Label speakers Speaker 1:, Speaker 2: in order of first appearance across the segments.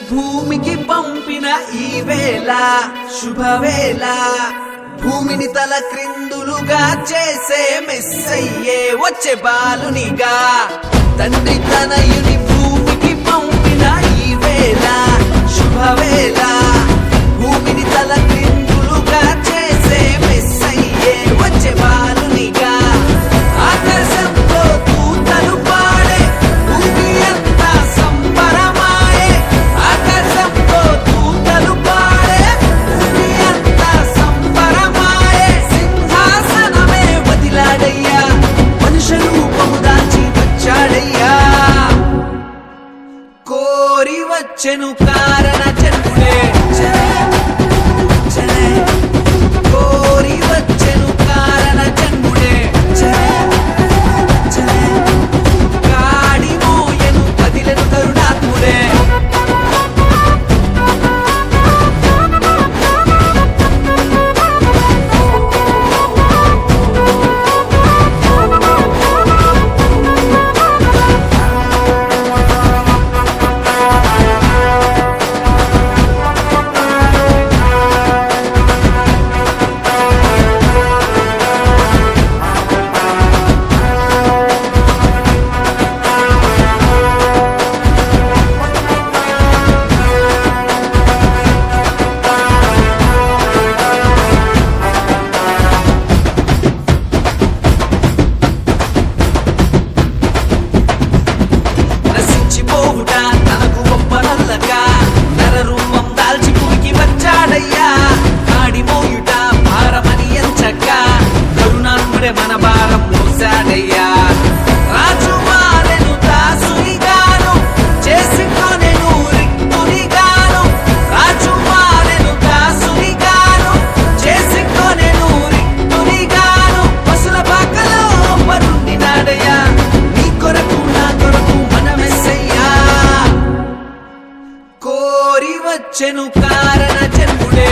Speaker 1: భూమికి పంపిన ఈ వేళ శుభవేళ భూమిని తల క్రిందులుగా చేసే మెస్సయ్యే వచ్చే బాలునిగా తండ్రి తనయుని భూమికి పంపిన ఈ వేళ శుభవేళ భూమిని తల క్రిందులుగా చేసే మెస్సయ్యే వచ్చే బాలునిగా ఆకాశంలో దూతలు పాడే భూమి అంతా సంబరమాయే ఆకాశంలో దూతలు పాడే భూమి అంతా సంబరమాయే సింహాసనమే వదిలాడయ్యా మనుష్య రూపము దాల్చి వచ్చాడయ్యా కోరి వచ్చెను కారణ జన్ముడే కోరి వచ్చెను కారణ జన్ముడే కాడి మోయను కదిలను కరుణాత్ముడే మన భారం మోసాడయ్యా రాజుమారెను దాసునిగాను చేసుకొనెను రిక్తునిగాను రాజుమారెను దాసునిగాను చేసుకొనెను రిక్తునిగాను పశుల పాకలో పరుండినాడయ్యా నీ కొరకు నా కొరకు మన మెస్సయ్యా కోరి వచ్చెను కారణ జన్ముడే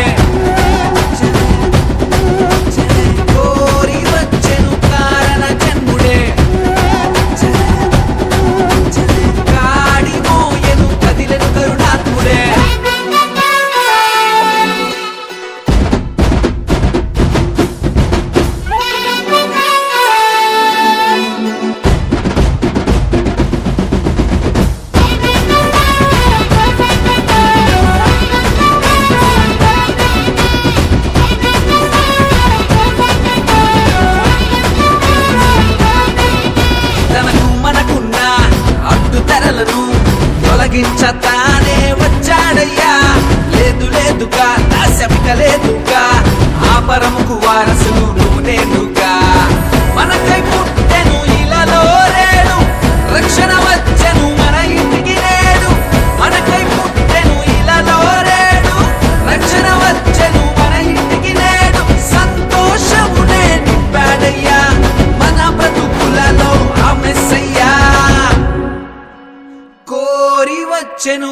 Speaker 1: తొలగించతానే వచ్చాడయ్యా లేదు లేదుగా దాశమిక లేదుగా ఆ పరముకు వారసులు నేనుగా మనకై పుట్టెను ఇలలో రేడు రక్షణ వచ్చెను మన ఇంటికి నేడు మనకై పుట్టెను ఇలలో రేడు రక్షణ వచ్చెను మన ఇంటికి నేడు సంతోషమునే నింపాడయ్యా మన బ్రతుకులలో ఆ మెస్సయ్యా కోరి వచ్చెను